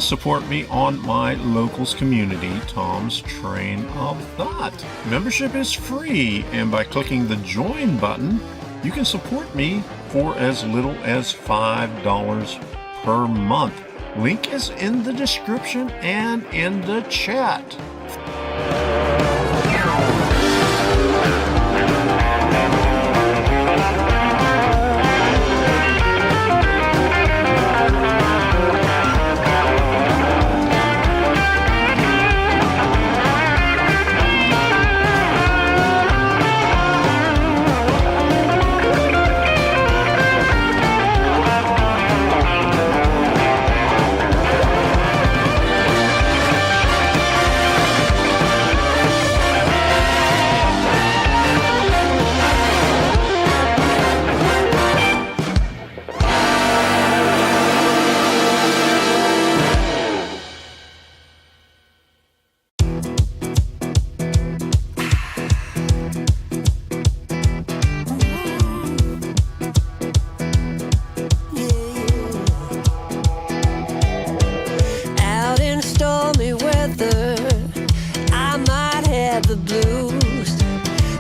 support me on my locals community, Tom's Train of Thought. Membership is free, and by clicking the join button, you can support me for as little as $5 per month. Link is in the description and in the chat.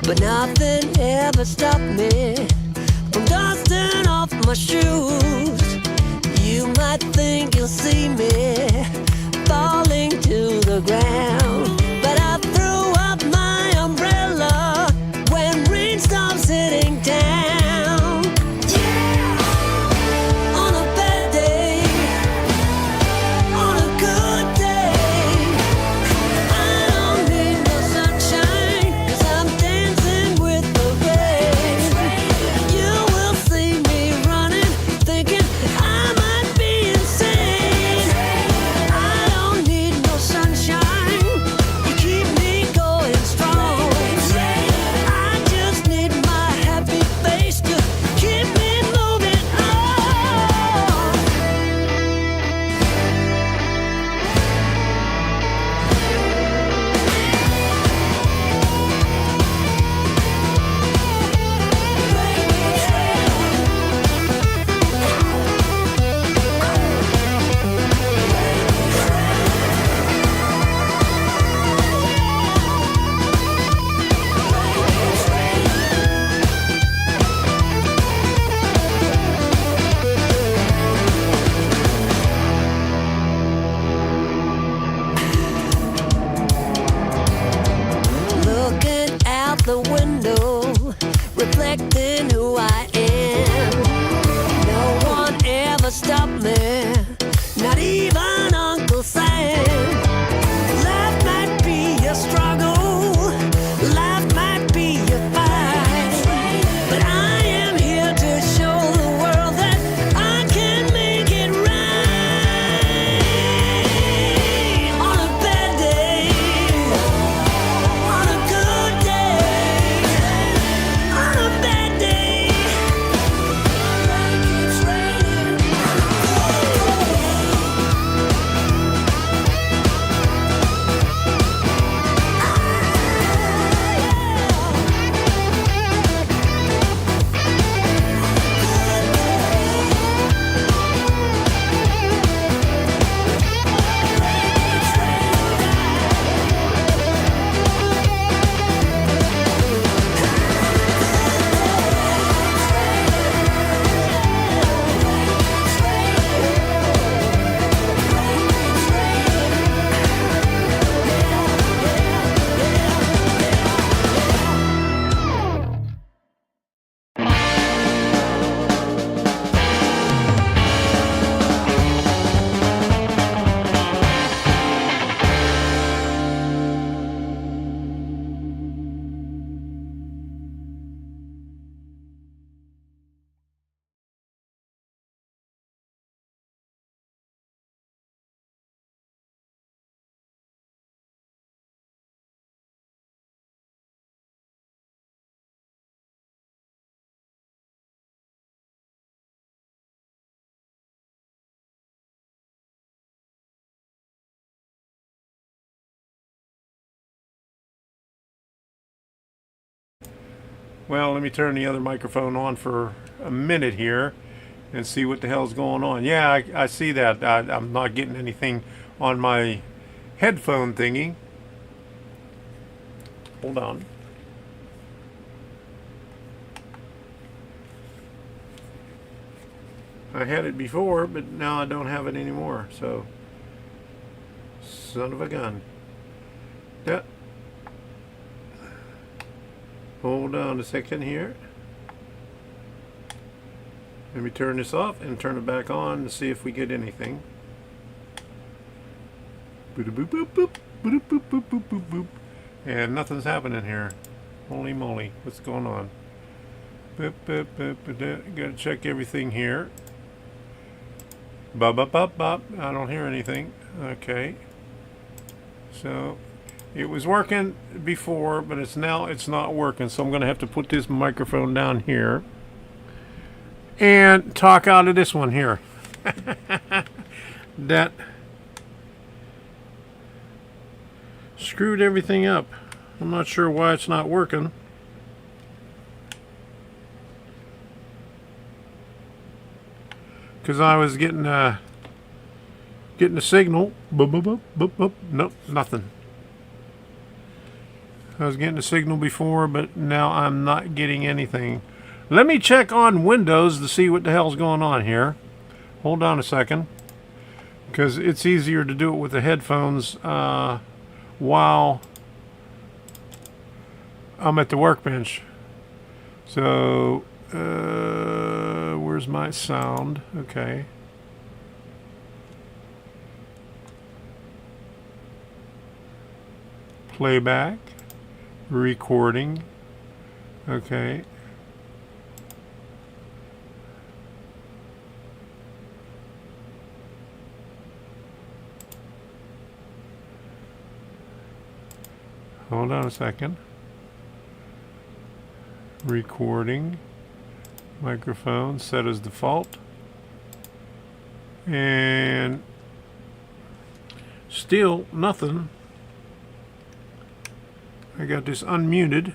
But nothing ever stopped me from dusting off my shoes. You might think you'll see me falling to the ground, but I threw up my umbrella when rain stops hitting down. Yeah! On a bad day, on a good day, I don't need no sunshine, 'cause I'm dancing with the rain. You will see me running, thinking I might be insane. I don't need no sunshine, you keep me going strong. I just need my happy face to keep me moving on. Looking out the window, reflecting who I am. No one ever stopped me, not even Uncle Sam. Life might be a struggle, life might be a fight, but I am here to show the world that I can make it right. On a bad day, on a good day, on a bad day, rain keeps raining. Well, let me turn the other microphone on for a minute here. and see what the hell's going on. Yeah, I see that. I'm not getting anything on my headphone thingy. Hold on. I had it before, but now I don't have it anymore. So, son of a gun. Yeah. Hold on a second here. Let me turn this off and turn it back on to see if we get anything. Boop boop boop boop boop boop boop boop boop boop. And nothing's happening here. Holy moly, what's going on? Boop boop boop boop. Gotta check everything here. Bop bop bop bop. I don't hear anything. Okay. So it was working before, but it's not working. So I'm gonna have to put this microphone down here and talk out of this one here. That screwed everything up. I'm not sure why it's not working. Because I was getting a signal. Boop, boop, boop, boop, boop. Nope, nothing. I was getting a signal before, but now I'm not getting anything. Let me check on Windows to see what the hell's going on here. Hold on a second. Because it's easier to do it with the headphones while I'm at the workbench. So, where's my sound? Okay. Playback. Recording. Okay. Hold on a second. Recording. Microphone set as default. And still nothing. I got this unmuted.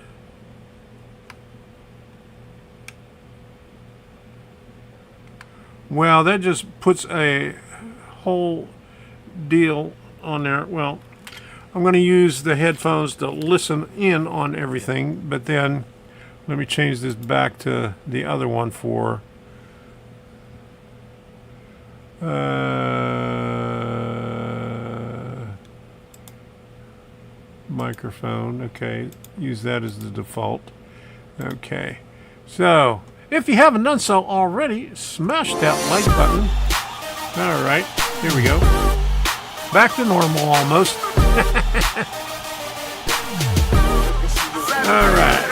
Well, that just puts a whole deal on there. Well, I'm going to use the headphones to listen in on everything, but then let me change this back to the other one for microphone. Okay, use that as the default. Okay, so if you haven't done so already, smash that like button. All right, here we go. Back to normal almost. All right.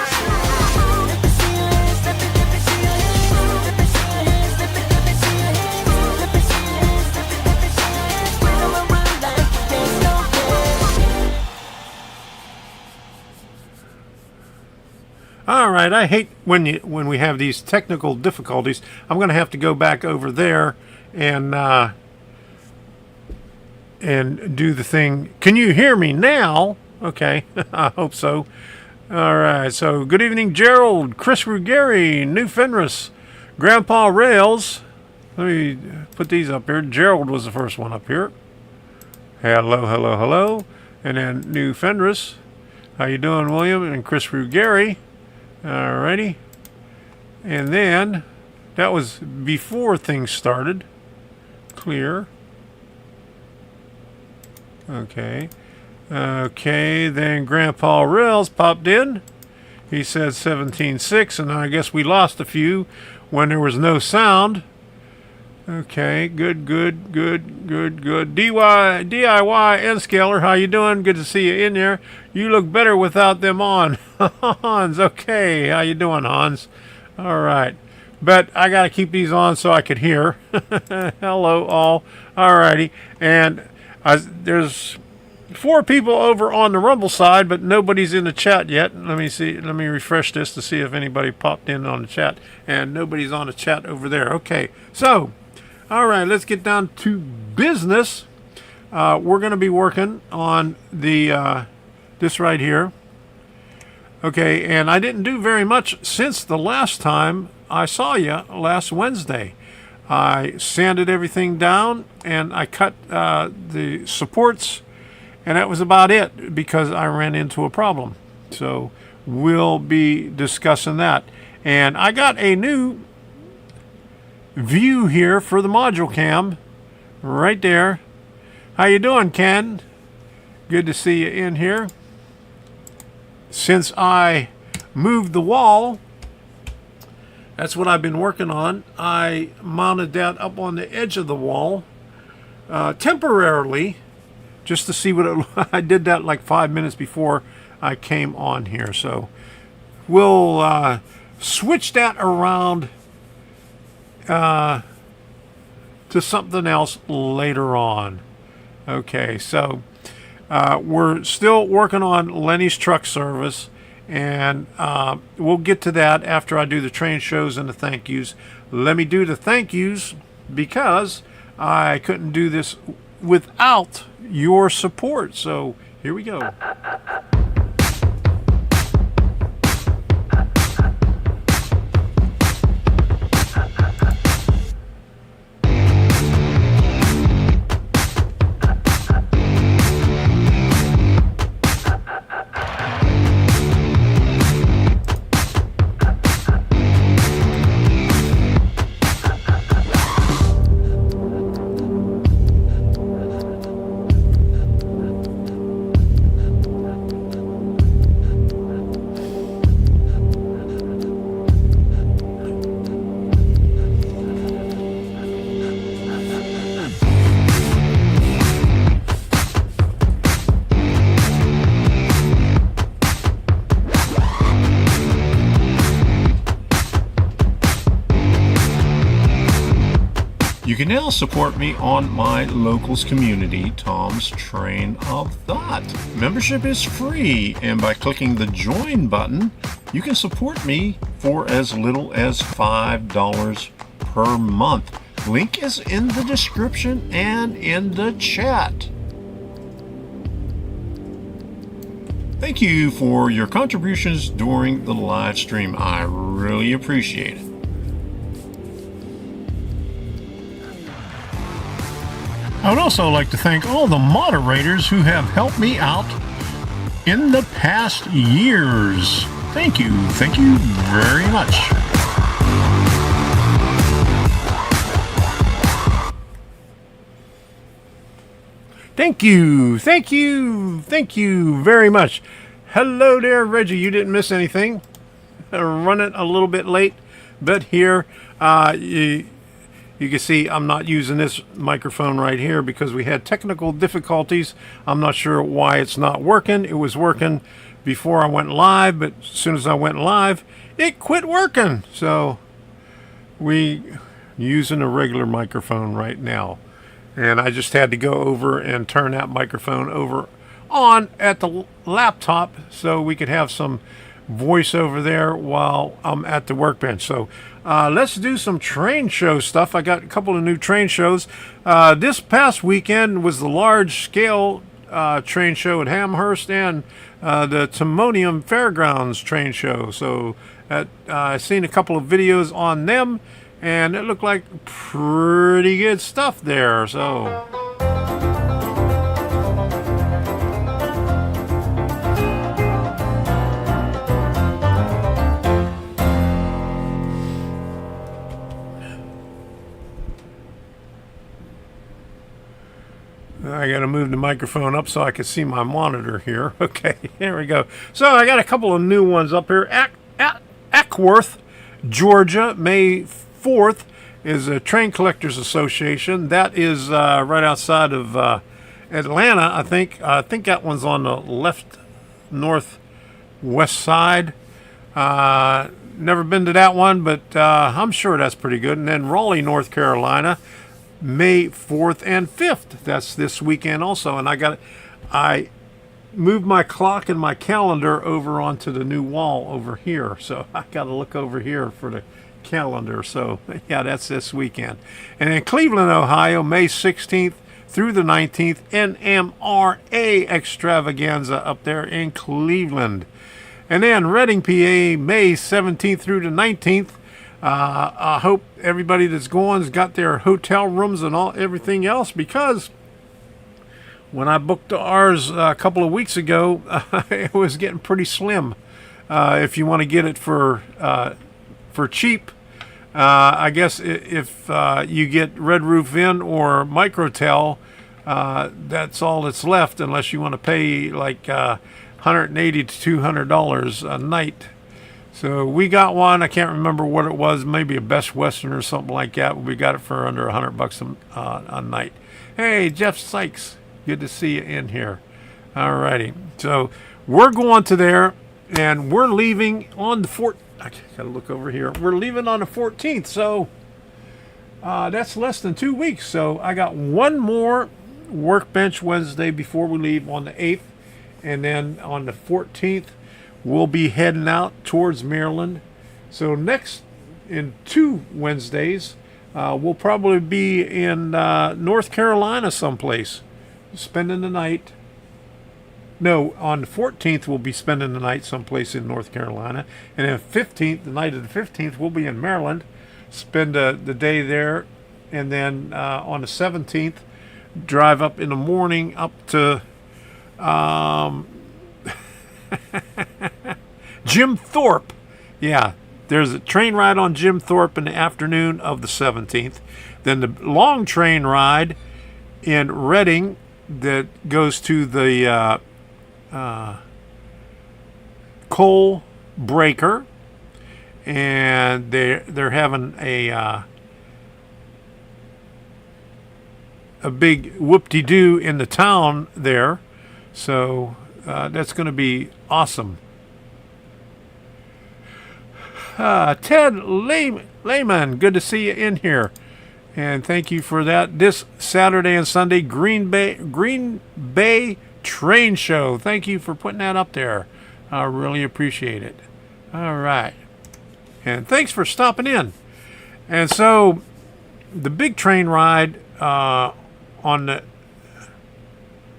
All right, I hate when we have these technical difficulties. I'm going to have to go back over there and do the thing. Can you hear me now? Okay, I hope so. All right, so good evening, Gerald, Chris Ruggieri, New Fenris, Grandpa Rails. Let me put these up here. Gerald was the first one up here. Hello, hello, hello. And then New Fenris. How you doing, William? And Chris Ruggieri. Alrighty. And then that was before things started. Clear. Okay. Okay, then Grandpa Rails popped in. He said 17.6, and I guess we lost a few when there was no sound. Okay, good. DIY and Scaler, how you doing? Good to see you in there. You look better without them on. Hans, okay. How you doing, Hans? All right. But I got to keep these on so I could hear. Hello, all. All righty. And there's 4 people over on the Rumble side, but nobody's in the chat yet. Let me see. Let me refresh this to see if anybody popped in on the chat. And nobody's on the chat over there. Okay. So, all right, let's get down to business. We're going to be working on the this right here. Okay, and I didn't do very much since the last time I saw you last Wednesday. I sanded everything down, and I cut the supports, and that was about it because I ran into a problem. So we'll be discussing that. And I got a new view here for the module cam right there. How you doing, Ken? Good to see you in here. Since I moved the wall, that's what I've been working on. I mounted that up on the edge of the wall temporarily, just to see what it I did that like 5 minutes before I came on here. So we'll switch that around to something else later on. Okay, so we're still working on Lenny's truck service, and we'll get to that after I do the train shows and the thank yous. Let me do the thank yous because I couldn't do this without your support. So here we go. You can now support me on my locals community, Tom's Train of Thought. Membership is free, and by clicking the join button, you can support me for as little as $5 per month. Link is in the description and in the chat. Thank you for your contributions during the live stream. I really appreciate it. I would also like to thank all the moderators who have helped me out in the past years. Thank you very much. Thank you very much. Hello there, Reggie. You didn't miss anything. Running a little bit late, but here you can see I'm not using this microphone right here because we had technical difficulties. I'm not sure why it's not working. It was working before I went live, but as soon as I went live, it quit working. So we using a regular microphone right now. And I just had to go over and turn that microphone over on at the laptop so we could have some voice over there while I'm at the workbench. So let's do some train show stuff. I got a couple of new train shows. This past weekend was the large scale train show at Amherst and the Timonium Fairgrounds train show. So I've seen a couple of videos on them, and it looked like pretty good stuff there. So I got to move the microphone up so I can see my monitor here. Okay, here we go. So I got a couple of new ones up here. Ackworth, Georgia, May 4th is a Train Collectors Association. That is right outside of Atlanta, I think. I think that one's on the left northwest side. Never been to that one, but I'm sure that's pretty good. And then Raleigh, North Carolina, May 4th and 5th. That's this weekend also. And I moved my clock and my calendar over onto the new wall over here. So I got to look over here for the calendar. So yeah, that's this weekend. And in Cleveland, Ohio, May 16th through the 19th, NMRA extravaganza up there in Cleveland. And then Reading, PA, May 17th through the 19th, I hope everybody that's going's got their hotel rooms and everything else, because when I booked ours a couple of weeks ago, it was getting pretty slim. If you want to get it for cheap, I guess if you get Red Roof Inn or Microtel, that's all that's left, unless you want to pay like $180 to $200 a night. So we got one. I can't remember what it was. Maybe a Best Western or something like that. We got it for under $100 a night. Hey, Jeff Sykes, good to see you in here. All righty. So we're going to there, and we're leaving on the 14th. I gotta look over here. We're leaving on the 14th, so that's less than 2 weeks. So I got one more Workbench Wednesday before we leave on the 8th, and then on the 14th we'll be heading out towards Maryland. So next, in 2 Wednesdays, we'll probably be in North Carolina someplace, spending the night. No, on the 14th we'll be spending the night someplace in North Carolina, and then 15th, the night of the 15th, we'll be in Maryland, spend the day there, and then on the 17th, drive up in the morning up to Jim Thorpe. Yeah, there's a train ride on Jim Thorpe in the afternoon of the 17th. Then the long train ride in Reading that goes to the coal breaker, and they're having a big whoop-de-doo in the town there. So that's going to be awesome. Ted Lehman, good to see you in here, and thank you for that. This Saturday and Sunday, Green Bay Train Show. Thank you for putting that up there. I really appreciate it. All right, and thanks for stopping in. And so the big train ride on the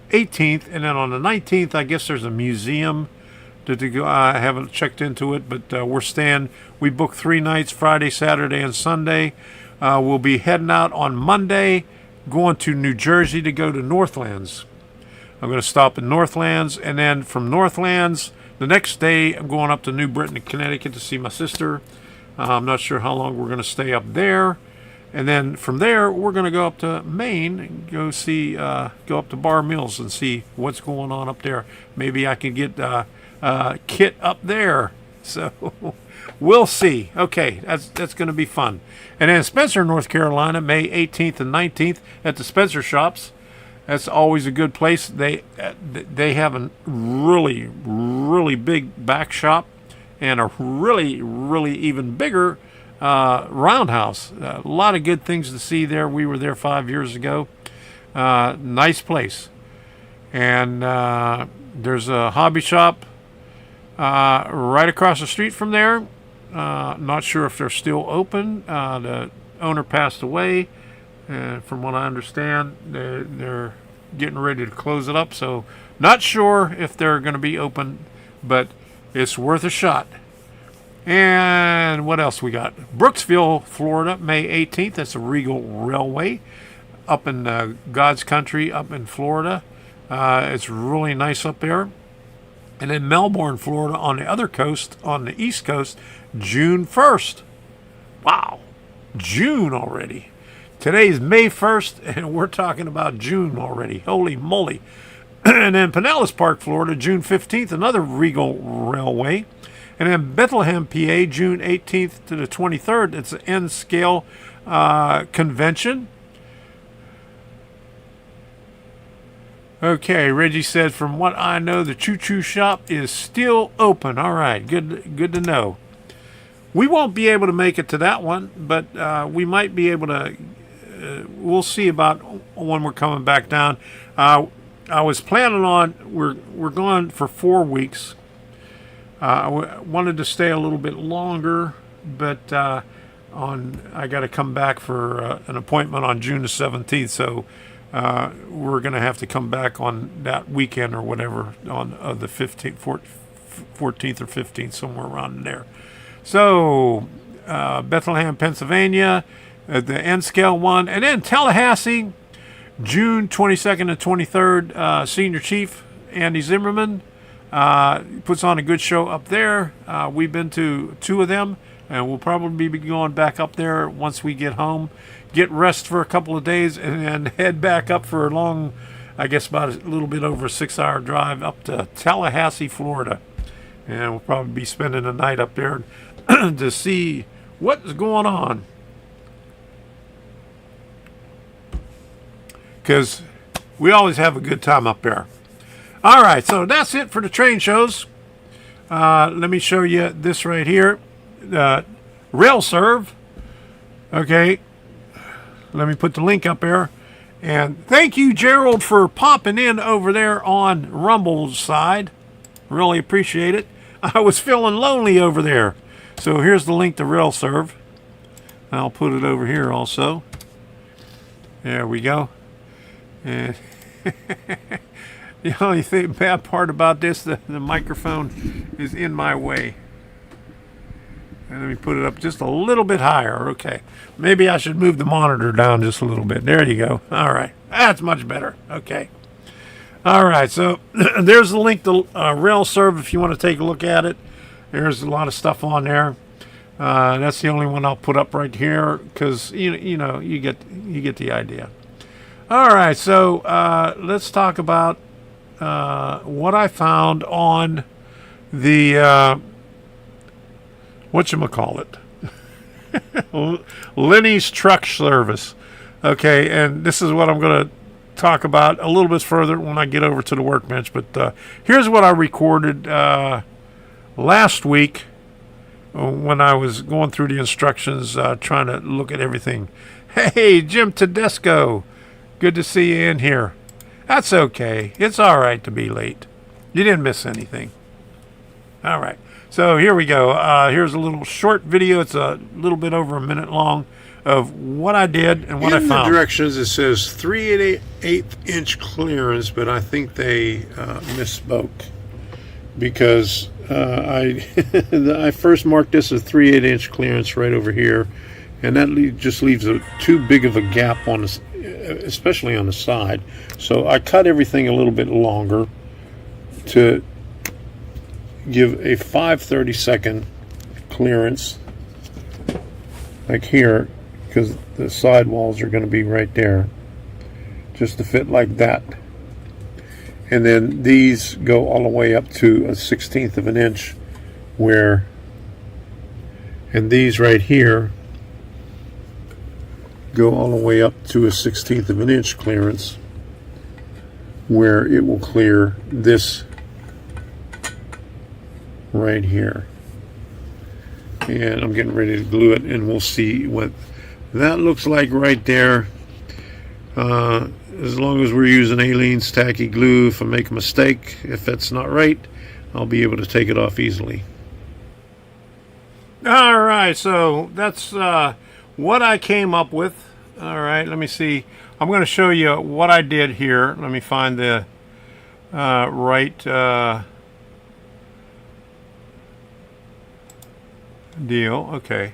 18th, and then on the 19th, I guess there's a museum to go. I haven't checked into it, but we're staying. We booked 3 nights, Friday, Saturday, and Sunday. We'll be heading out on Monday, going to New Jersey to go to Northlands. I'm going to stop in Northlands, and then from Northlands, the next day, I'm going up to New Britain, Connecticut to see my sister. I'm not sure how long we're going to stay up there. And then from there, we're going to go up to Maine and go up to Bar Mills and see what's going on up there. Maybe I can get Kit up there. So we'll see. Okay, that's going to be fun. And then Spencer, North Carolina, May 18th and 19th at the Spencer Shops. That's always a good place. They have a really, really big back shop and a really, really even bigger roundhouse. A lot of good things to see there. We were there 5 years ago. Nice place. And there's a hobby shop right across the street from there. Not sure if they're still open. The owner passed away. From what I understand, they're getting ready to close it up. So not sure if they're going to be open, but it's worth a shot. And what else we got? Brooksville, Florida, May 18th. That's a Regal Railway up in God's country up in Florida. It's really nice up there. And then Melbourne, Florida on the other coast, on the East Coast, June 1st. Wow, June already. Today's May 1st, and we're talking about June already. Holy moly. And then Pinellas Park, Florida, June 15th, another Regal Railway. And then Bethlehem, PA, June 18th to the 23rd. It's an N-scale convention. Okay, Reggie said, from what I know, the Choo Choo shop is still open. All right, good to know. We won't be able to make it to that one, but we might be able to. We'll see about when we're coming back down. I was planning on we're going for 4 weeks. I wanted to stay a little bit longer, but I got to come back for an appointment on June the 17th. So we're going to have to come back on that weekend or whatever on the 15th, 14th or 15th, somewhere around there. So Bethlehem, Pennsylvania, the N-Scale one. And then Tallahassee, June 22nd and 23rd, Senior Chief Andy Zimmerman puts on a good show up there. We've been to 2 of them, and we'll probably be going back up there once we get home, get rest for a couple of days, and then head back up for a long, I guess about a little bit over a 6-hour drive up to Tallahassee, Florida. And we'll probably be spending the night up there to see what's going on. Because we always have a good time up there. All right, so that's it for the train shows. Let me show you this right here. Rail serve. Okay. Let me put the link up there. And thank you, Gerald, for popping in over there on Rumble's side. Really appreciate it. I was feeling lonely over there. So here's the link to Rail serve. I'll put it over here also. There we go. And the only bad part about this, the microphone is in my way. And let me put it up just a little bit higher. Okay. Maybe I should move the monitor down just a little bit. There you go. All right. That's much better. Okay. All right. So there's the link to Rail serve if you want to take a look at it. There's a lot of stuff on there. That's the only one I'll put up right here because you get the idea. All right, so let's talk about what I found on the whatchamacallit, Lenny's truck service. Okay, and this is what I'm going to talk about a little bit further when I get over to the workbench. But here's what I recorded last week when I was going through the instructions, trying to look at everything. Hey, Jim Tedesco. Good to see you in here. That's okay. It's all right to be late. You didn't miss anything. All right. So here we go. Here's a little short video. It's a little bit over a minute long of what I did and what I found. In the directions it says 3/8 inch clearance, but I think they misspoke because I first marked this as 3/8 inch clearance right over here, and that just leaves too big of a gap on the, especially on the side. So I cut everything a little bit longer to give a 5/32 clearance, like here, because the side walls are going to be right there, just to fit like that. And then these go all the way up to a 1/16 of an inch, where, and these right here go all the way up to a 1/16 of an inch clearance, where it will clear this right here. And I'm getting ready to glue it, and we'll see what that looks like right there. As long as we're using Aleene's tacky glue, if I make a mistake, if that's not right, I'll be able to take it off easily. All right, so that's what I came up with. All right, let me see. I'm going to show you what I did here. Let me find the right deal. Okay.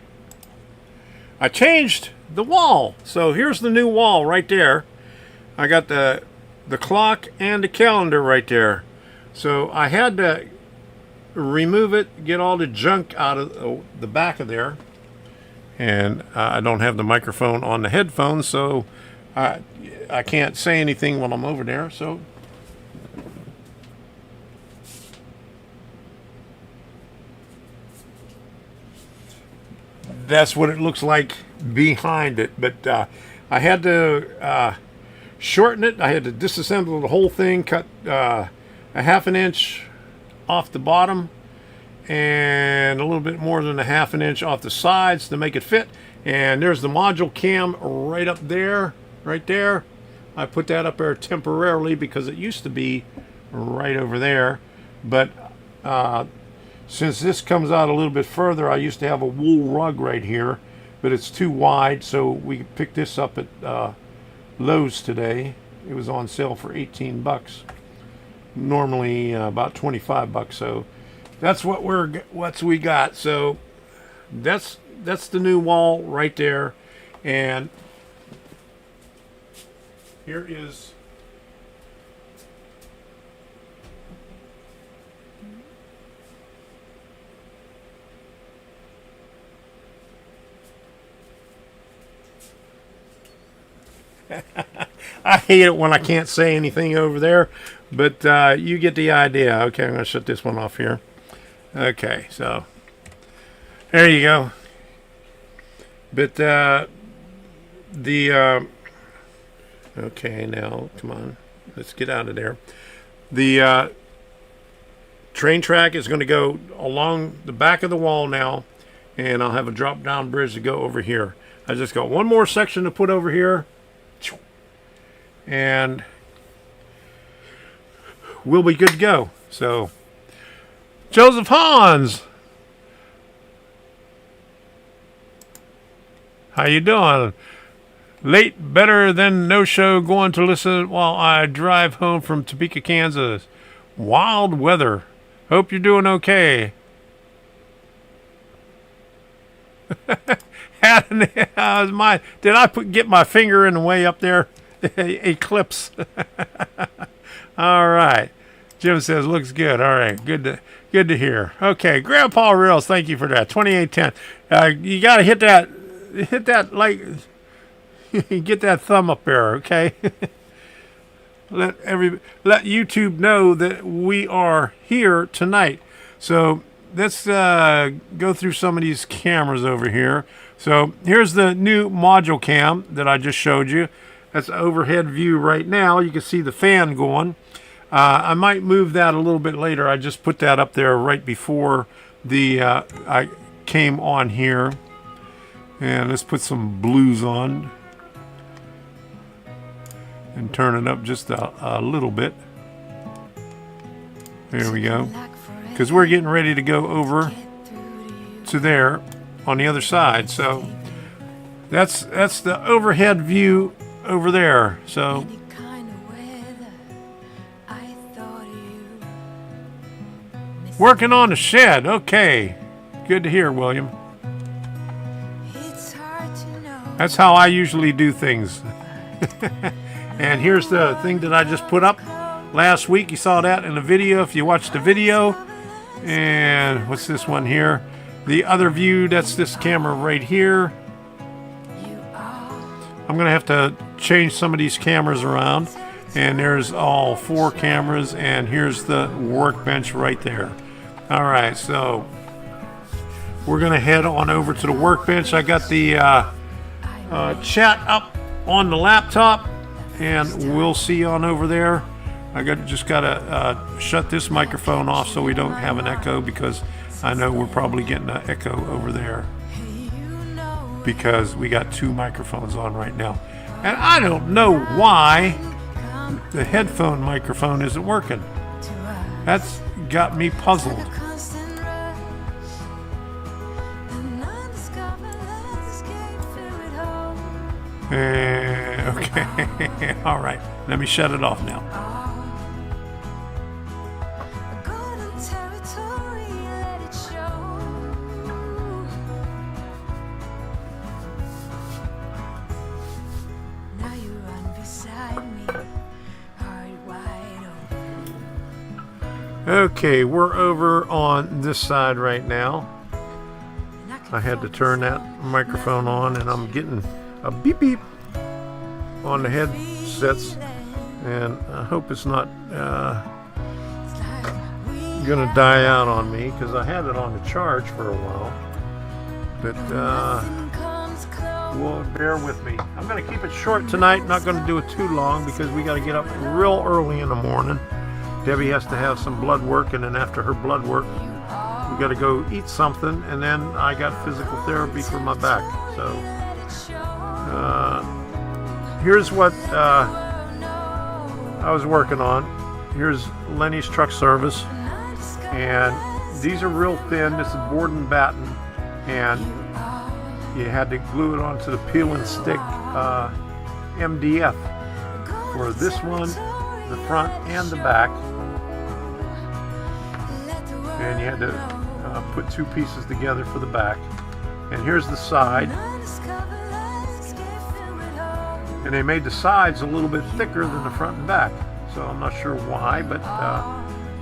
I changed the wall. So here's the new wall right there. I got the clock and the calendar right there. So I had to remove it, get all the junk out of the back of there. And I don't have the microphone on the headphones, so I can't say anything when I'm over there. So that's what it looks like behind it. But I had to shorten it. I had to disassemble the whole thing, cut a 1/2 inch off the bottom and a little bit more than a 1/2 inch off the sides to make it fit. And there's the module cam right up there, right there. I put that up there temporarily because it used to be right over there. But since this comes out a little bit further, I used to have a wool rug right here, but it's too wide, so we picked this up at Lowe's today. It was on sale for 18 bucks. Normally about 25 bucks. So that's what we got. So that's the new wall right there. And here is I hate it when I can't say anything over there, but you get the idea. Okay, I'm going to shut this one off here. Okay, so there you go. But okay, now come on, let's get out of there. The train track is going to go along the back of the wall now, and I'll have a drop down bridge to go over here. I just got one more section to put over here, and we'll be good to go. So Joseph Hans, how you doing? Late better than no show, going to listen while I drive home from Topeka, Kansas. Wild weather. Hope you're doing okay. Did I get my finger in the way up there? Eclipse. All right. Jim says looks good. All right, good to hear. Okay, Grandpa Reels, thank you for that. 2810. You got to hit that like get that thumb up there, okay? Let YouTube know that we are here tonight. So let's go through some of these cameras over here. So here's the new module cam that I just showed you. That's an overhead view right now. You can see the fan going. I might move that a little bit later. I just put that up there right before I came on here. And let's put some blues on and turn it up just a little bit. There we go. Because we're getting ready to go over to there on the other side. So that's the overhead view over there. So working on the shed. Okay. Good to hear, William. That's how I usually do things. And here's the thing that I just put up last week. You saw that in the video if you watched the video. And what's this one here? The other view, that's this camera right here. I'm going to have to change some of these cameras around. And there's all 4 cameras. And here's the workbench right there. All right, so we're going to head on over to the workbench. I got the chat up on the laptop, and we'll see you on over there. I just got to shut this microphone off so we don't have an echo, because I know we're probably getting an echo over there because we got 2 microphones on right now. And I don't know why the headphone microphone isn't working. That's got me puzzled. Okay, all right. Let me shut it off now. Okay, we're over on this side right now. I had to turn that microphone on, and I'm getting a beep beep on the headsets, and I hope it's not gonna die out on me, because I had it on the charge for a while. But well, bear with me. I'm gonna keep it short tonight, not gonna do it too long, because we got to get up real early in the morning. Debbie has to have some blood work, and then after her blood work we got to go eat something, and then I got physical therapy for my back. So here's what I was working on. Here's Lenny's truck service, and these are real thin. This is board and batten, and you had to glue it onto the peel and stick MDF for this one, the front and the back, and you had to put 2 pieces together for the back. And here's the side. And they made the sides a little bit thicker than the front and back. So I'm not sure why, but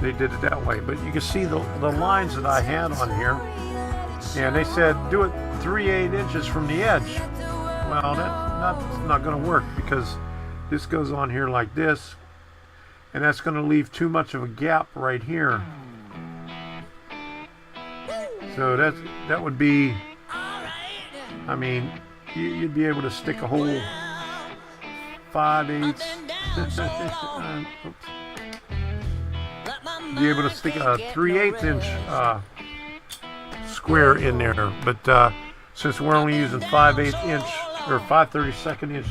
they did it that way. But you can see the lines that I had on here. And they said do it 3/8 inches from the edge. Well, that's not going to work, because this goes on here like this. And that's going to leave too much of a gap right here. So that would be, I mean, you'd be able to stick a whole 5/8. Be able to stick a 3/8 inch square in there. But since we're only using 5/8 inch or 5/32 inch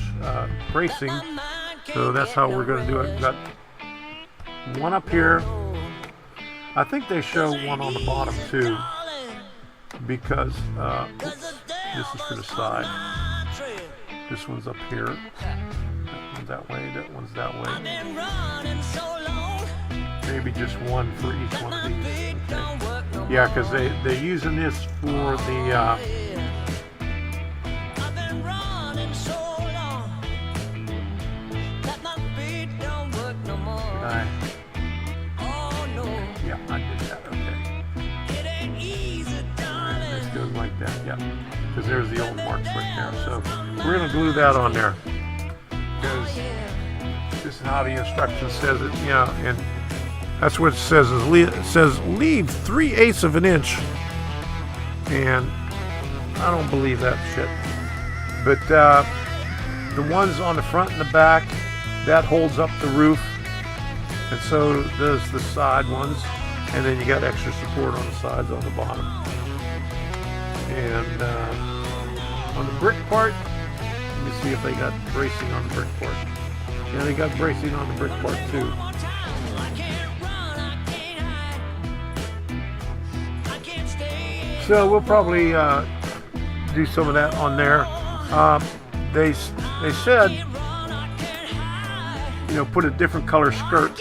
bracing, so that's how we're going to do it. We've got one up here. I think they show one on the bottom too, because this is for the side. This one's up here. That one's that way. That one's that way. Maybe just one for each one of these. Okay. Yeah, because they're using this for the yeah, I did that. Okay. This goes like that. Yeah, because there's the old marks right there. So we're going to glue that on there, because this is how the instruction says it. Yeah, and that's what it says. It says leave 3/8 of an inch, and I don't believe that shit. But the ones on the front and the back, that holds up the roof, and so does the side ones. And then you got extra support on the sides, on the bottom. And on the brick part, let me see if they got bracing on the brick part. Yeah, they got bracing on the brick part too. So we'll probably do some of that on there. They said, you know, put a different color skirt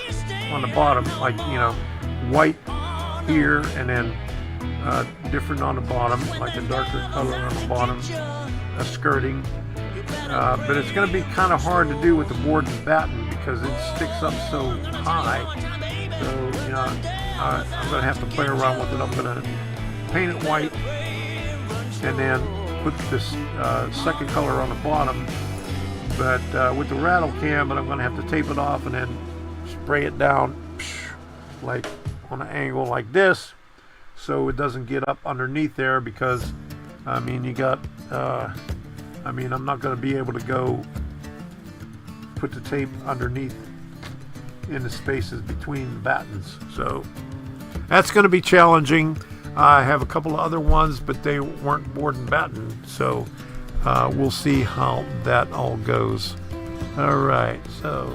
on the bottom, like, you know, white here, and then different on the bottom, like a darker color on the bottom, a skirting. But it's going to be kind of hard to do with the board and batten, because it sticks up so high. So, you know, I'm going to have to play around with it. I'm going to paint it white, and then put this second color on the bottom. But with the rattle cam, I'm going to have to tape it off and then spray it down, like on an angle like this, so it doesn't get up underneath there. Because I mean, you got I mean, I'm not going to be able to go put the tape underneath in the spaces between the battens, so that's going to be challenging. I have a couple of other ones, but they weren't board and batten, so we'll see how that all goes. All right, so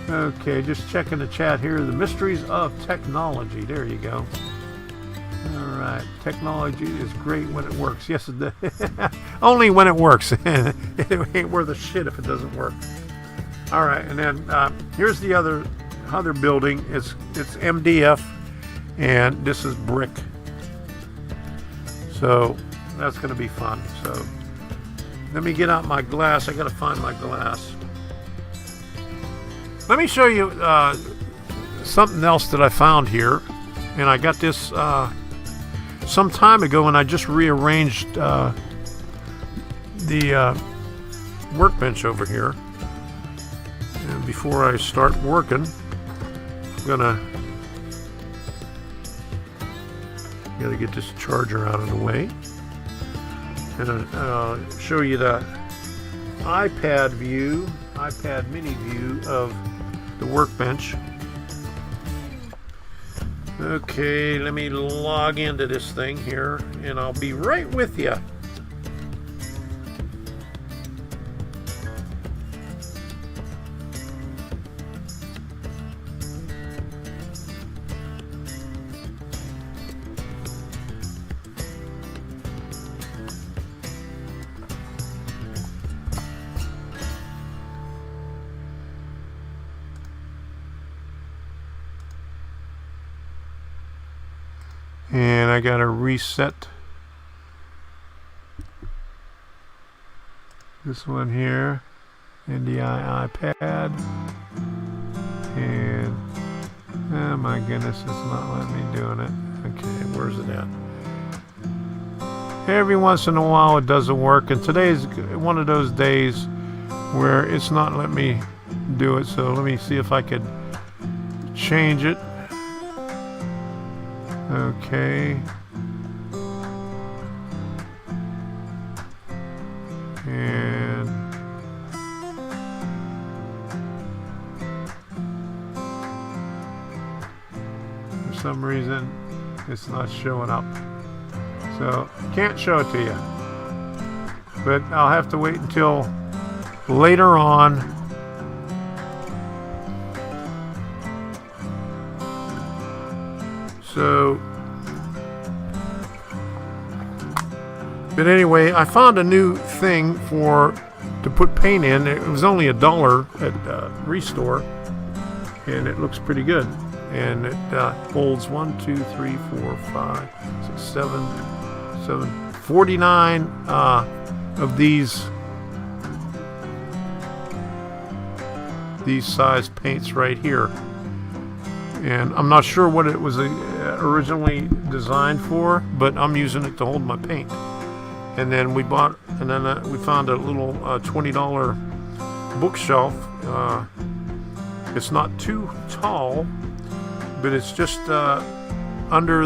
okay, just checking the chat here. The mysteries of technology. There you go. All right, technology is great when it works. Yes, it does. Only when it works. It ain't worth a shit if it doesn't work. All right, and then here's the other building. It's MDF, and this is brick. So that's going to be fun. So let me get out my glass. I got to find my glass. Let me show you something else that I found here, and I got this some time ago, and I just rearranged the workbench over here. And before I start working, I'm gonna gotta get this charger out of the way, and show you the iPad mini view of the workbench. Okay, let me log into this thing here, and I'll be right with you. And I gotta reset this one here, NDI iPad, and oh my goodness, it's not letting me doing it. Okay, where's it at? Every once in a while it doesn't work, and today's one of those days where it's not letting me do it. So let me see if I could change it. Okay. And for some reason it's not showing up. So can't show it to you. But I'll have to wait until later on. So, but anyway, I found a new thing to put paint in. It was only $1 at Restore, and it looks pretty good. And it holds 1, 2, 3, 4, 5, 6, 7, 49 of these size paints right here. And I'm not sure what it was originally designed for, but I'm using it to hold my paint. And then we found a little $20 bookshelf. It's not too tall, but it's just under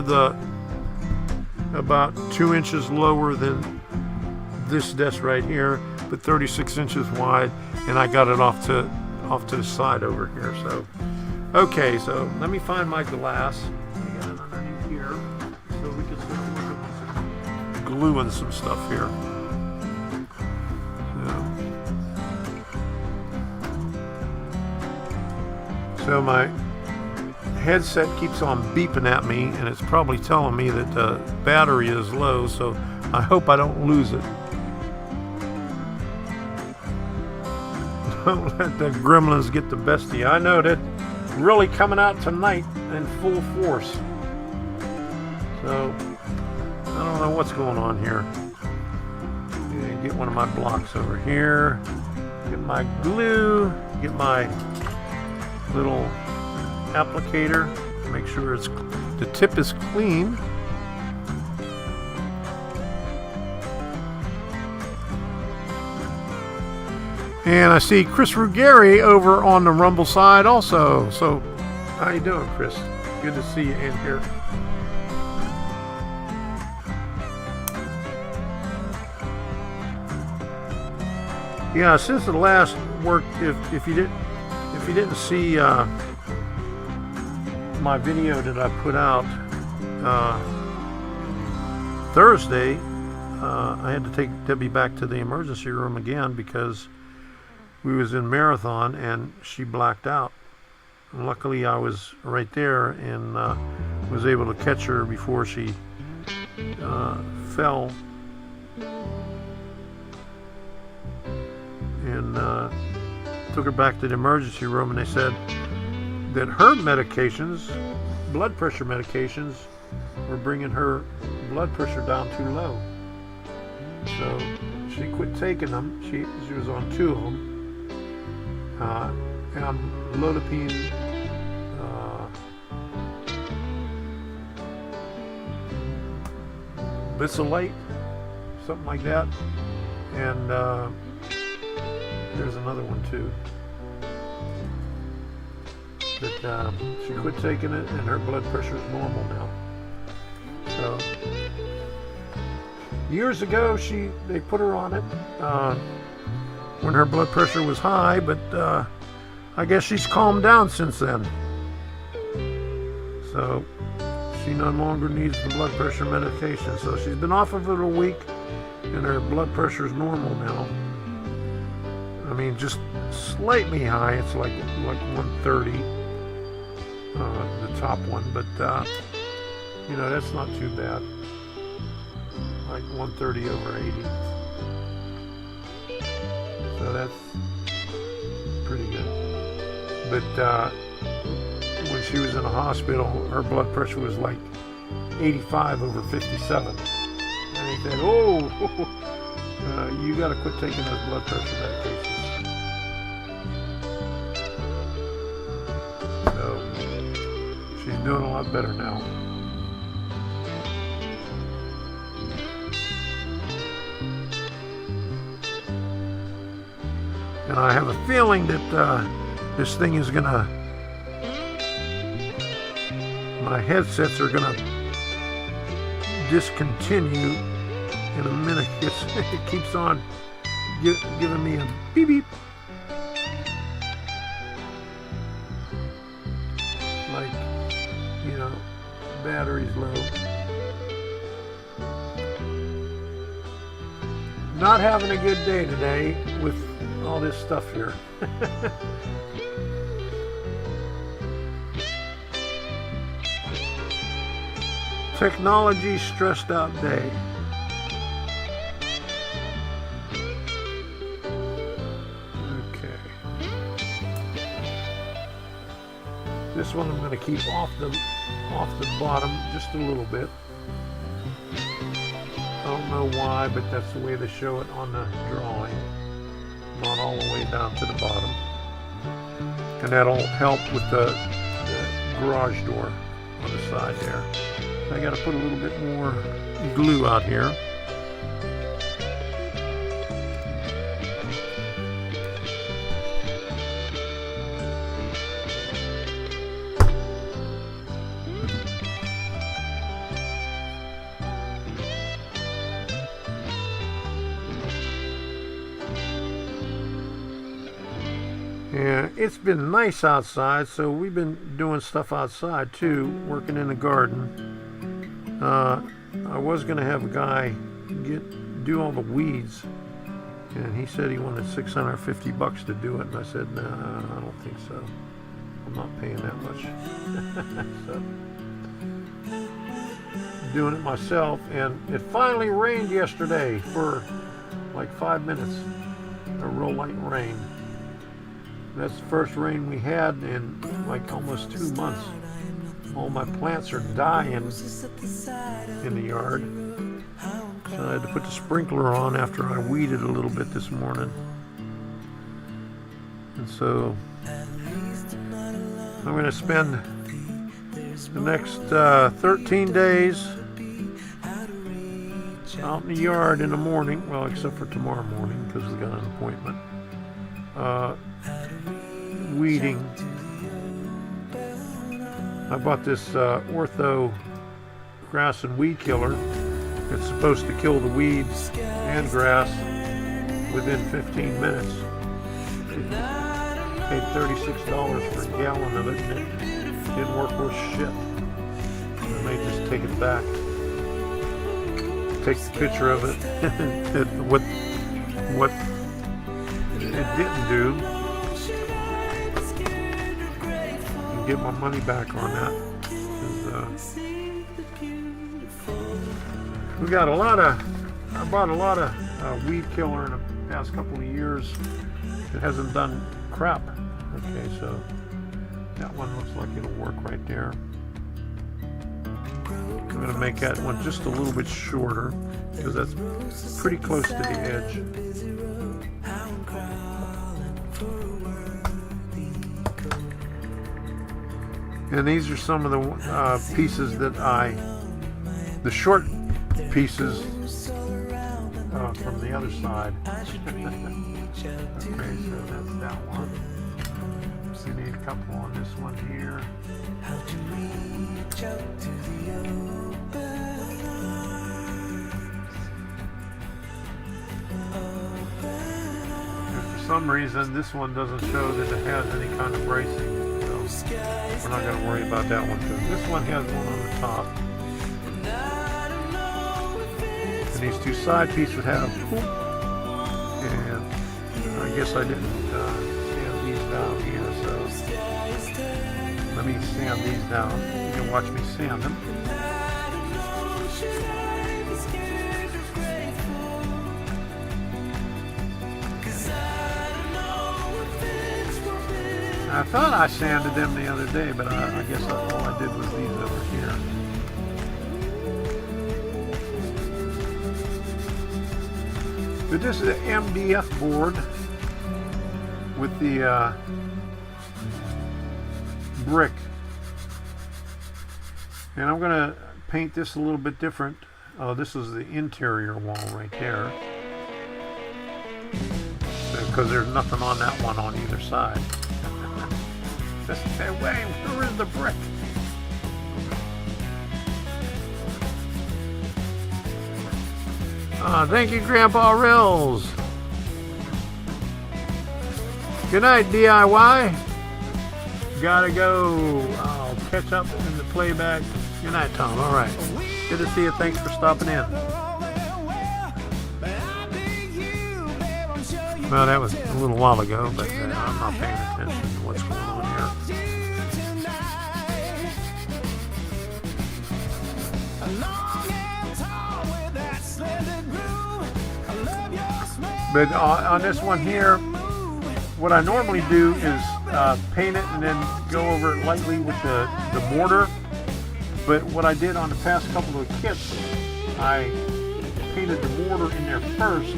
about 2 inches lower than this desk right here, but 36 inches wide, and I got it off to the side over here. So okay, so let me find my glass. I got it underneath here, so we can start working with gluing some stuff here. So my headset keeps on beeping at me, and it's probably telling me that the battery is low, so I hope I don't lose it. Don't let the gremlins get the best of you. I know that really coming out tonight in full force. So I don't know what's going on here. And get one of my blocks over here. Get my glue. Get my little applicator. Make sure the tip is clean. And I see Chris Ruggieri over on the Rumble side also. So, how you doing, Chris? Good to see you in here. Yeah, since the last work, if you didn't see my video that I put out Thursday, I had to take Debbie back to the emergency room again because we was in Marathon and she blacked out. And luckily I was right there and was able to catch her before she fell. And took her back to the emergency room, and they said that her medications, blood pressure medications, were bringing her blood pressure down too low. So she quit taking them. She was on 2 of them. Amlodipine, Bisolate, something like that, and there's another one too. But she quit taking it, and her blood pressure is normal now. So years ago, they put her on it when her blood pressure was high, but I guess she's calmed down since then. So she no longer needs the blood pressure medication. So she's been off of it a week, and her blood pressure is normal now. I mean, just slightly high. It's like 130, the top one, but you know, that's not too bad. Like 130 over 80. So that's pretty good. But when she was in the hospital, her blood pressure was like 85 over 57. And he said, oh, you got to quit taking those blood pressure medications. So she's doing a lot better now. And I have a feeling that this thing is gonna, my headsets are gonna discontinue in a minute. It keeps on giving me a beep beep. Like, you know, battery's low. Not having a good day today with all this stuff here. Technology stressed out day. Okay. This one I'm going to keep off the bottom just a little bit. I don't know why, but that's the way they show it on the drawing. Not all the way down to the bottom. And that'll help with the garage door on the side there. I got to put a little bit more glue out here. Yeah, it's been nice outside, so we've been doing stuff outside too, working in the garden. I was going to have a guy do all the weeds, and he said he wanted $650 to do it, and I said, no, I don't think so. I'm not paying that much. So, doing it myself, and it finally rained yesterday for like 5 minutes, a real light rain. That's the first rain we had in like almost 2 months. All my plants are dying in the yard. So I had to put the sprinkler on after I weeded a little bit this morning. And so I'm going to spend the next 13 days out in the yard in the morning. Well, except for tomorrow morning because we got an appointment. Weeding. I bought this Ortho grass and weed killer. It's supposed to kill the weeds and grass within 15 minutes. Paid $36 for a gallon of it, and it didn't work worth shit. I may just take it back. Take the picture of it. what it didn't do. Get my money back on that. We got a lot of. I bought a lot of weed killer in the past couple of years. It hasn't done crap. Okay, so that one looks like it'll work right there. I'm going to make that one just a little bit shorter because that's pretty close to the edge. And these are some of the pieces that the short pieces from the other side. Okay, so that's that one. So you need a couple on this one here. And for some reason, this one doesn't show that it has any kind of bracing. We're not going to worry about that one because this one has one on the top. And these two side pieces have, and I guess I didn't sand these down here, so let me sand these down. You can watch me sand them. I thought I sanded them the other day, but I guess all I did was these over here. But this is an MDF board with the brick. And I'm going to paint this a little bit different. This is the interior wall right there. Because there's nothing on that one on either side. Just say, wait, where is the brick? Thank you, Grandpa Rills. Good night, DIY. Gotta go. I'll catch up in the playback. Good night, Tom. All right. Good to see you. Thanks for stopping in. Well, that was a little while ago, but I'm not paying attention to what's going on here. But on this one here, what I normally do is paint it and then go over it lightly with the mortar. But what I did on the past couple of kits, I painted the mortar in there first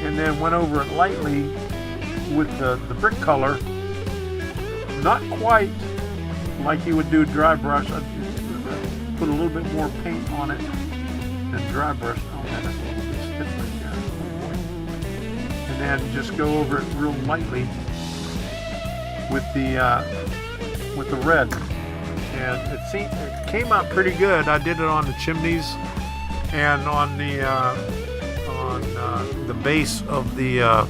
and then went over it lightly with the brick color. Not quite like you would do dry brush. I'd put a little bit more paint on it than dry brush. Oh man, that's a little bit stiff right there. And then just go over it real lightly with the red. And it came out pretty good. I did it on the chimneys and on the base of the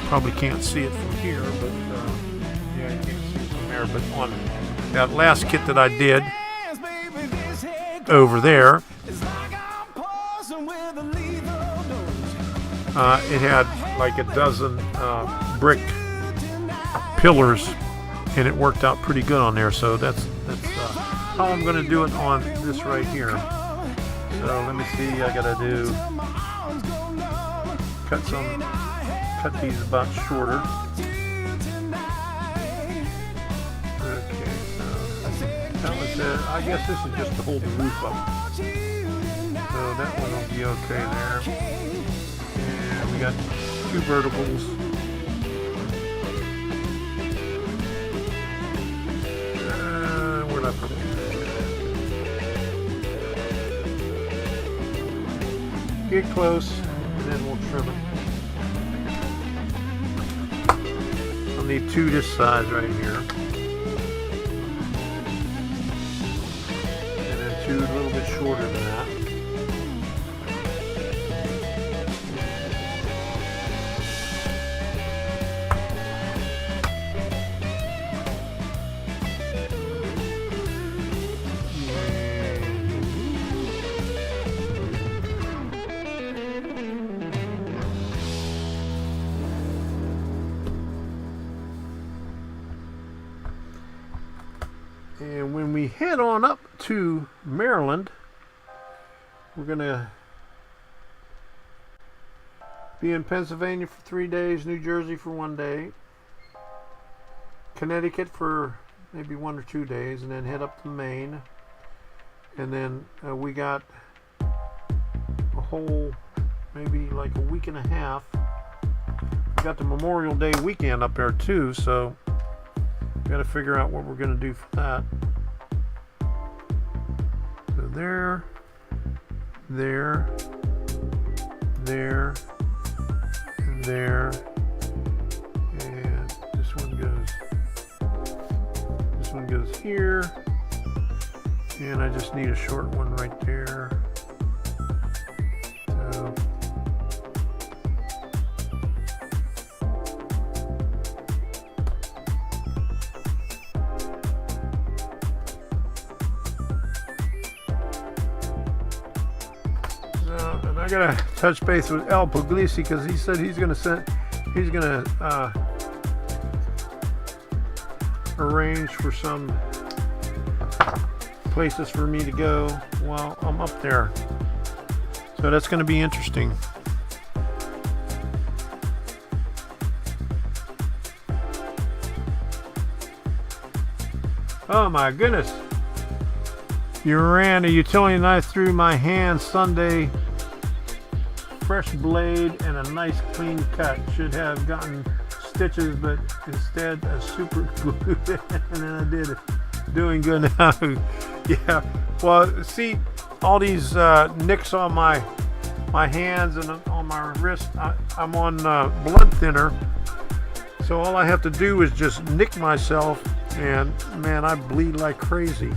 probably can't see it from here, but yeah, you can't see it from there. But on that last kit that I did over there, it had like a dozen brick pillars, and it worked out pretty good on there. So that's how I'm going to do it on this right here. So let me see. I got to cut these about shorter. Okay, so that was it. I guess this is just to hold the roof up. So that one will be okay there. And we got two verticals. Where'd I put it? Get close, and then we'll trim it. I'll need two this size right here. And then two a little bit shorter than that. And when we head on up to Maryland, we're going to be in Pennsylvania for 3 days, New Jersey for 1 day, Connecticut for maybe 1 or 2 days, and then head up to Maine. And then we got a whole, maybe like a week and a half. We got the Memorial Day weekend up there too, so got to figure out what we're going to do for that. So there, and there, and this one goes here, and I just need a short one right there. So I gotta touch base with Al Puglisi because he said he's gonna arrange for some places for me to go while I'm up there. So that's gonna be interesting. Oh my goodness. You ran a utility knife through my hand Sunday. Fresh blade and a nice clean cut. Should have gotten stitches, but instead a super glue. And then I did it. Doing good now. Yeah. Well, see, all these nicks on my hands and on my wrist. I'm on blood thinner, so all I have to do is just nick myself, and man, I bleed like crazy.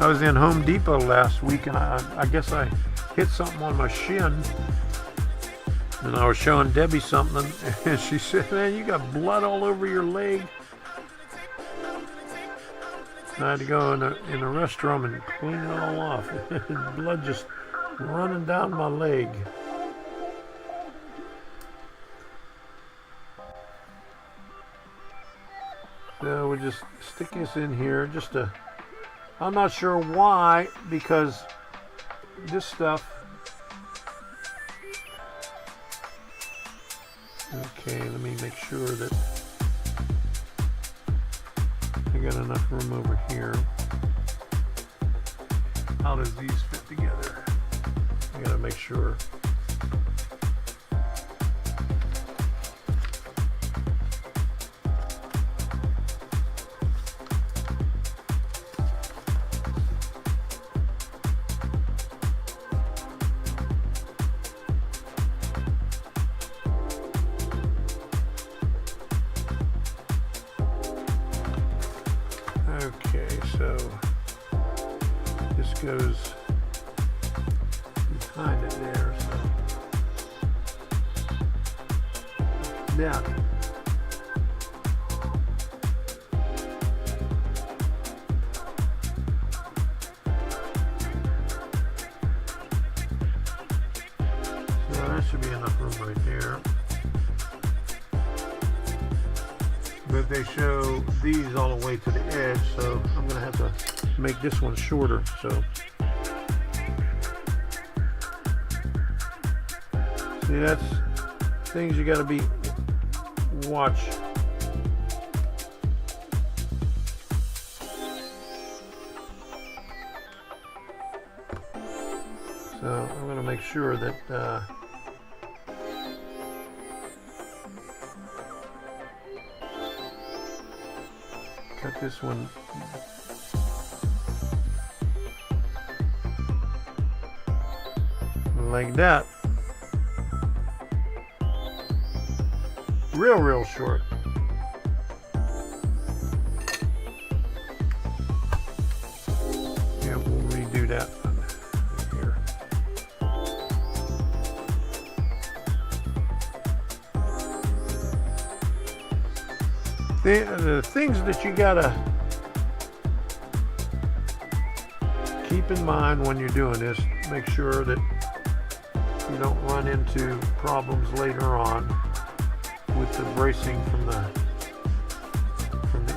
I was in Home Depot last week, and I guess I hit something on my shin, and I was showing Debbie something, and she said, "Man, you got blood all over your leg." I had to go in the restroom and clean it all off. Blood just running down my leg. So we'll just stick this in here. I'm not sure why, because this stuff. Okay, let me make sure that I got enough room over here. How does these fit together? I gotta make sure. Okay, so this goes behind it there, so yeah. So that should be enough room right there. But they show these all the way to the edge, so I'm gonna have to make this one shorter. So see, that's things you gotta be watch. So I'm gonna make sure that cut this one like that. Real short. Yeah, we'll redo that here. The things that you gotta keep in mind when you're doing this, make sure that you don't run into problems later on with the bracing from the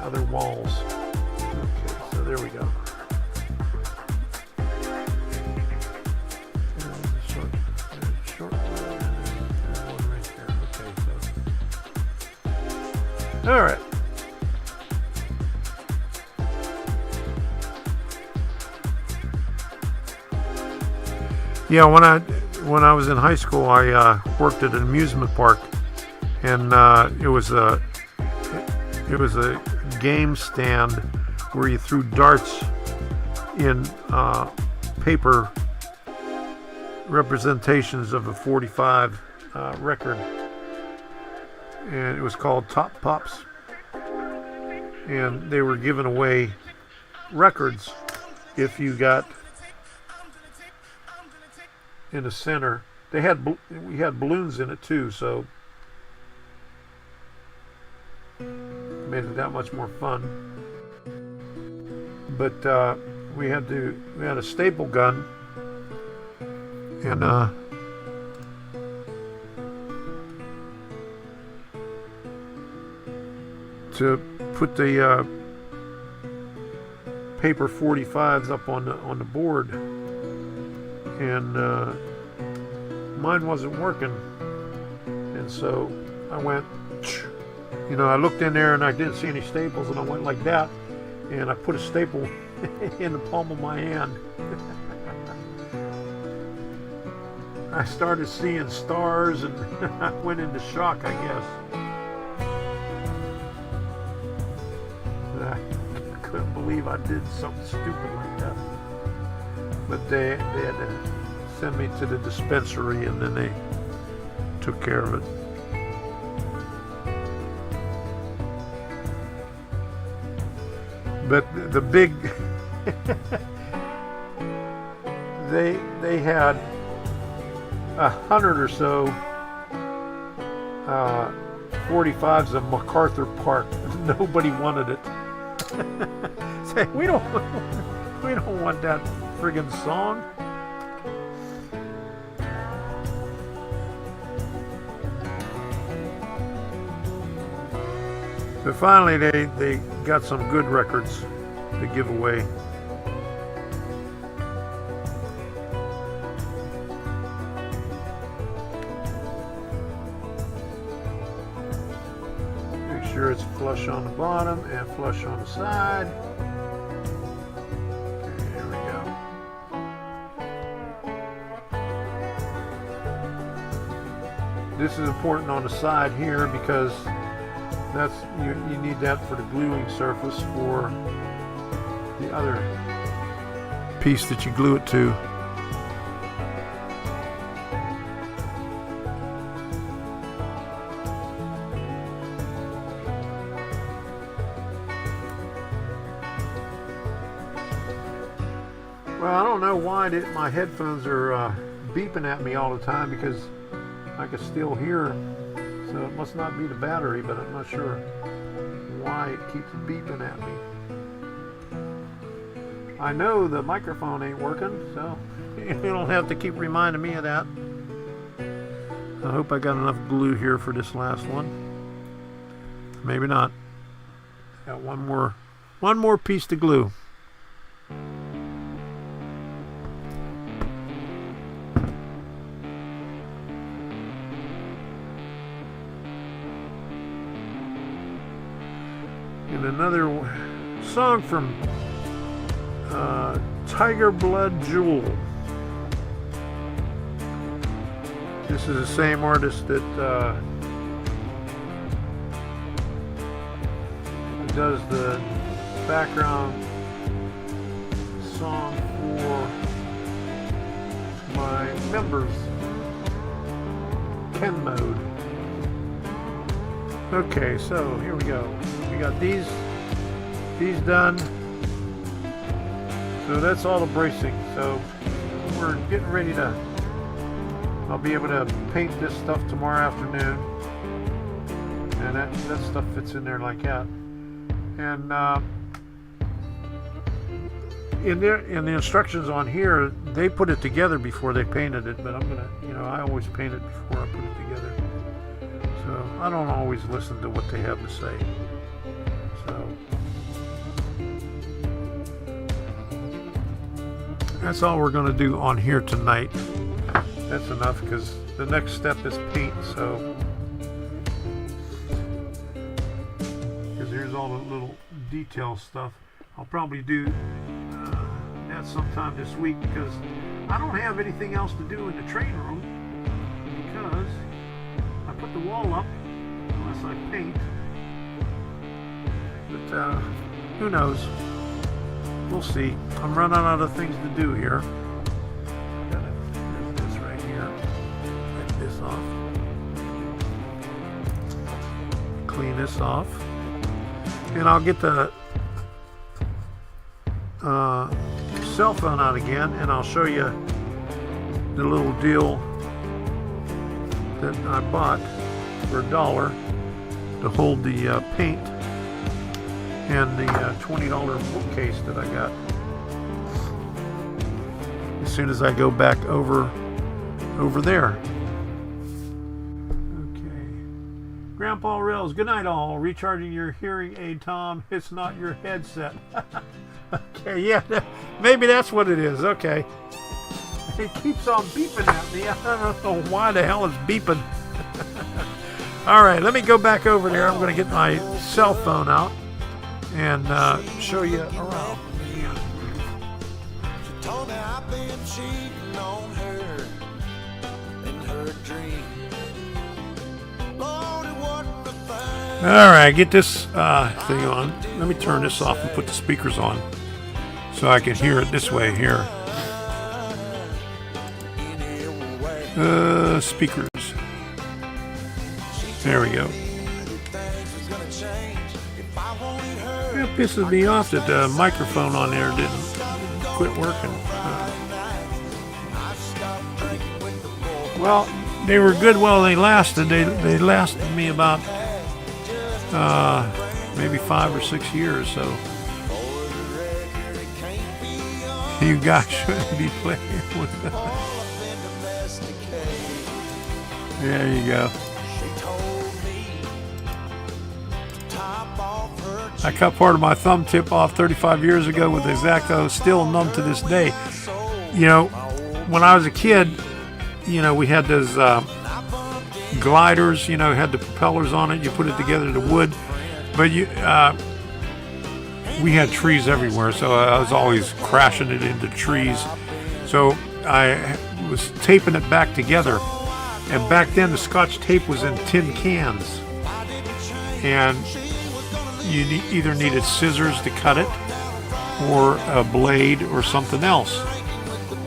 other walls. Okay, so there we go. Short one, and one right there. Okay, so all right. Yeah, when I was in high school, I worked at an amusement park, and it was a game stand where you threw darts in paper representations of a 45 record, and it was called Top Pops, and they were giving away records if you got in the center. We had balloons in it too, so made it that much more fun. But we had a staple gun, and to put the paper 45s up on the board, and mine wasn't working, and so I went, I looked in there and I didn't see any staples, and I went like that, and I put a staple in the palm of my hand. I started seeing stars and I went into shock, I guess. I couldn't believe I did something stupid like that. But they had to send me to the dispensary and then they took care of it. But the big they had 100 or so 45s of MacArthur Park. Nobody wanted it. Say, we don't want that friggin' song. But finally they got some good records to give away. Make sure it's flush on the bottom and flush on the side. Okay, there we go. This is important on the side here because that's you need that for the gluing surface for the other piece that you glue it to. Well, I don't know why my headphones are beeping at me all the time because I can still hear. So it must not be the battery, but I'm not sure why it keeps beeping at me. I know the microphone ain't working, so you don't have to keep reminding me of that. I hope I got enough glue here for this last one. Maybe not. Got one more piece to glue. And another song from Tiger Blood Jewel. This is the same artist that does the background song for my members, Ken Mode. Okay, so here we go. We got these done. So that's all the bracing. So we're getting ready to, I'll be able to paint this stuff tomorrow afternoon. And that stuff fits in there like that. And in the instructions on here, they put it together before they painted it, but I'm gonna, I always paint it before I put it together. So I don't always listen to what they have to say. So that's all we're going to do on here tonight. That's enough because the next step is paint. So because here's all the little detail stuff. I'll probably do that sometime this week because I don't have anything else to do in the train room because I put the wall up unless I paint. But who knows? We'll see. I'm running out of things to do here. There's this right here. Take this off. Clean this off. And I'll get the cell phone out again and I'll show you the little deal that I bought for $1 to hold the paint and the $20 bookcase that I got. As soon as I go back over there. Okay. Grandpa Rails, good night all. Recharging your hearing aid, Tom. It's not your headset. Okay, yeah, maybe that's what it is. Okay. It keeps on beeping at me. I don't know why the hell it's beeping. All right, let me go back over there. I'm going to get my cell phone out and show you around. Yeah. I've been cheating on her in her dream. Lord, it wasn't a thing. All right, get this thing on. Let me turn this off and put the speakers on so I can hear it this way here. Speakers. There we go. It pisses me off that the microphone on there didn't quit working. Well, they were good while they lasted. They lasted me about maybe 5 or 6 years. So you guys shouldn't be playing with them. There you go. I cut part of my thumb tip off 35 years ago with X-Acto, still numb to this day. You know, when I was a kid, you know, we had those gliders, you know, had the propellers on it. You put it together to wood. But we had trees everywhere, so I was always crashing it into trees. So I was taping it back together. And back then, the Scotch tape was in tin cans. And you either needed scissors to cut it or a blade or something else.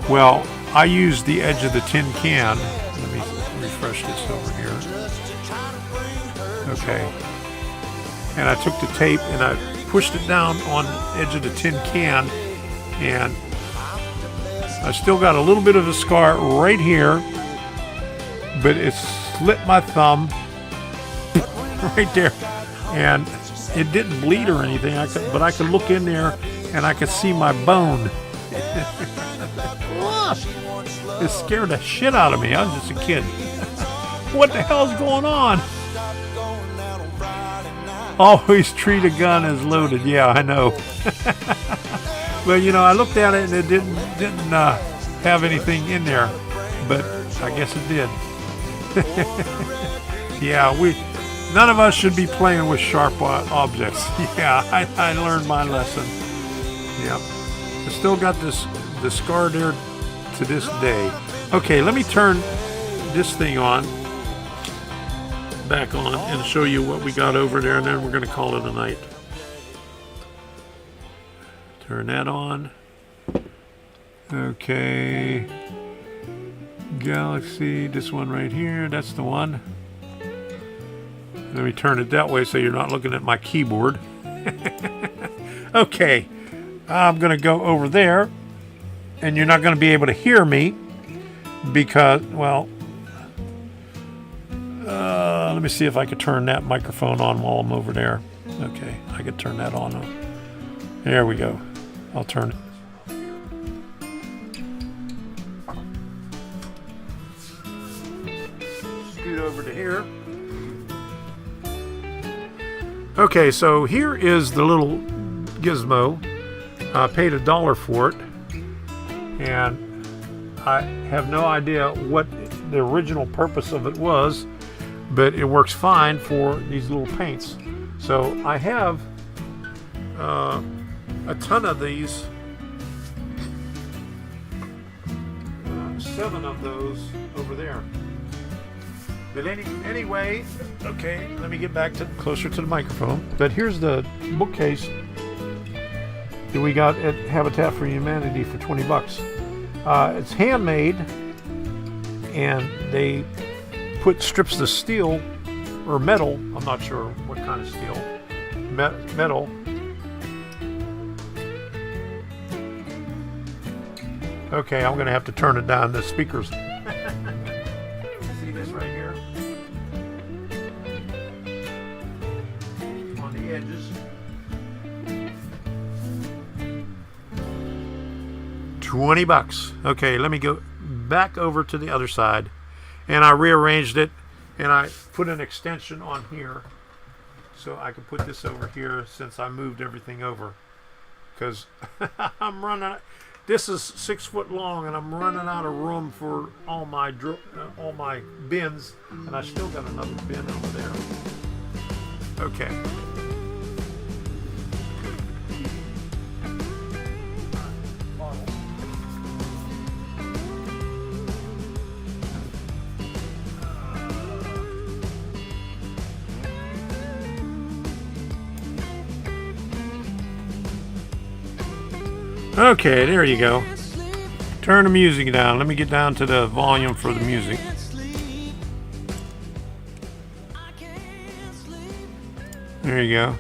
Well, I used the edge of the tin can. Let me refresh this over here. Okay. And I took the tape and I pushed it down on the edge of the tin can, and I still got a little bit of a scar right here, but it slit my thumb right there. And it didn't bleed or anything, but I could look in there and I could see my bone. It scared the shit out of me. I was just a kid. What the hell's going on? Always treat a gun as loaded. Yeah, I know. But you know, I looked at it and it didn't have anything in there, but I guess it did. Yeah, none of us should be playing with sharp objects. Yeah, I learned my lesson. Yep. I still got the scar there to this day. Okay, let me turn this thing back on and show you what we got over there, and then we're going to call it a night. Turn that on. Okay. Galaxy, this one right here, that's the one. Let me turn it that way so you're not looking at my keyboard. Okay, I'm going to go over there, and you're not going to be able to hear me because, well, let me see if I could turn that microphone on while I'm over there. Okay, I could turn that on. There we go. I'll turn it. Scoot over to here. Okay, so here is the little gizmo. I paid $1 for it, and I have no idea what the original purpose of it was, but it works fine for these little paints. So I have a ton of these, 7 of those over there. But anyway, okay, let me get back closer to the microphone. But here's the bookcase that we got at Habitat for Humanity for $20. It's handmade, and they put strips of steel or metal. I'm not sure what kind of steel. Metal. Okay, I'm going to have to turn it down. The speakers. See this right here? On the edges. $20. Okay, let me go back over to the other side. And I rearranged it, and I put an extension on here so I could put this over here since I moved everything over. Because I'm running. This is 6 foot long, and I'm running out of room for all my bins, and I still got another bin over there. Okay. Okay, there you go. Turn the music down. Let me get down to the volume for the music. There you go.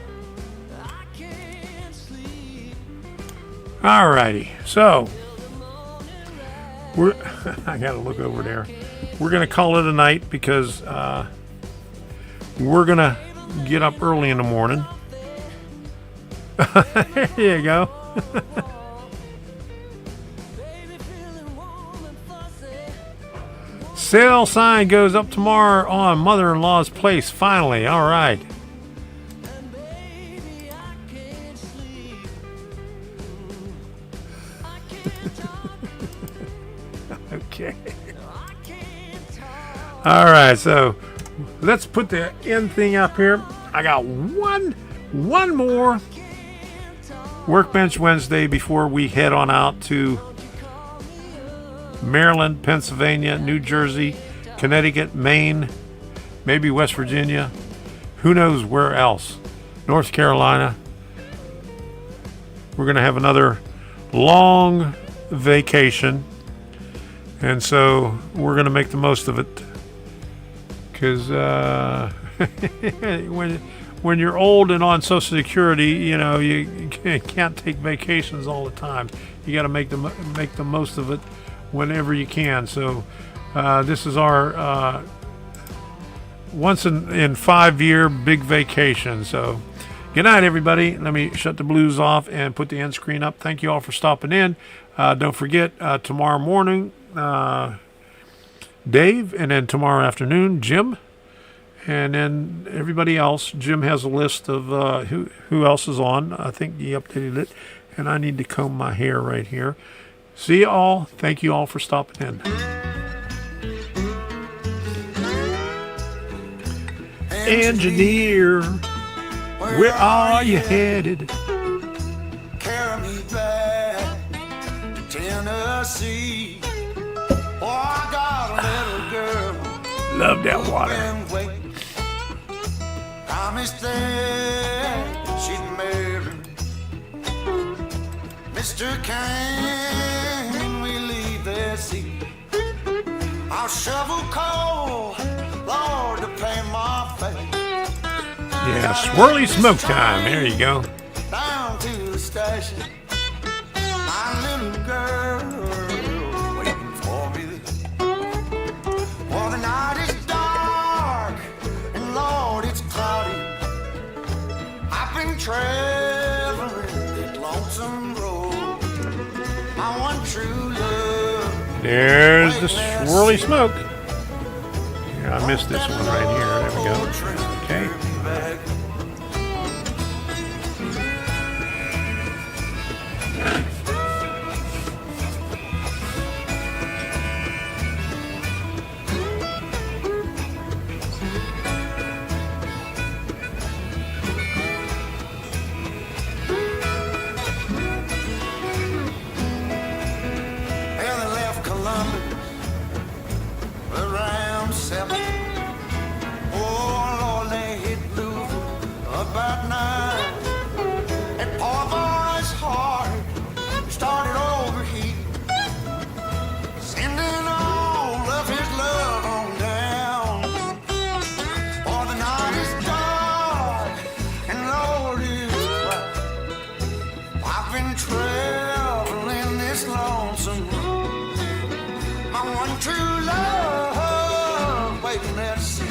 Alrighty, so we're I gotta look over there. We're gonna call it a night because we're gonna get up early in the morning. There you go. Sale sign goes up tomorrow on mother-in-law's place. Finally, all right. Okay. All right, so let's put the end thing up here. I got one more Workbench Wednesday before we head on out to Maryland, Pennsylvania, New Jersey, Connecticut, Maine, maybe West Virginia. Who knows where else? North Carolina. We're going to have another long vacation. And so we're going to make the most of it, because when you're old and on Social Security, you know, you can't take vacations all the time. You got to make the most of it whenever you can. So this is our once in 5 year big vacation. So good night, everybody. Let me shut the blues off and put the end screen up. Thank you all for stopping in. Don't forget, tomorrow morning, Dave, and then tomorrow afternoon, Jim, and then everybody else. Jim has a list of who else is on. I think he updated it, and I need to comb my hair right here. See you all. Thank you all for stopping in. Engineer, where are you headed? Carry me back to Tennessee. Oh, I got a little girl. Love that water. Been waiting. Promised that she'd marry Mr. Can we leave this seat? I'll shovel coal, Lord, to pay my fate. Yeah, swirly smoke time. There you go. Down to the station, my little girl waiting for me. Well, the night is dark and Lord, it's cloudy. I've been traveling that lonesome road. My one true love. There's the swirly smoke. Yeah, I missed this one right here. There we go. Okay. Around 7. Oh Lord, they hit Louisville about 9. That poor boy's heart started overheating, sending all of his love on down. For the night is dark and Lord is quiet. I've been traveling this lonesome road. My one true love waiting there to see.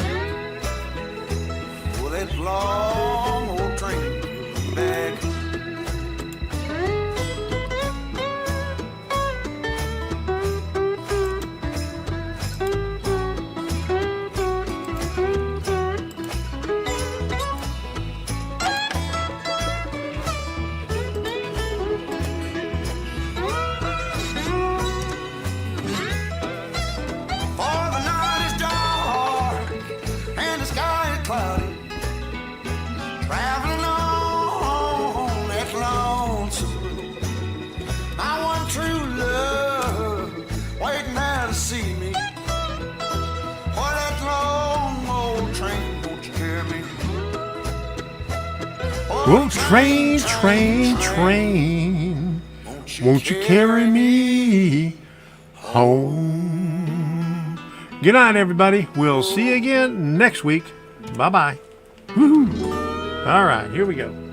Oh, that long old train back. Traveling on that lonesome road. My one true love waiting there to see me. For that long old train, won't you carry me? Oh, train, train, train. Won't you carry me home? Good night, everybody. We'll see you again next week. Bye-bye. Woo-hoo. All right, here we go.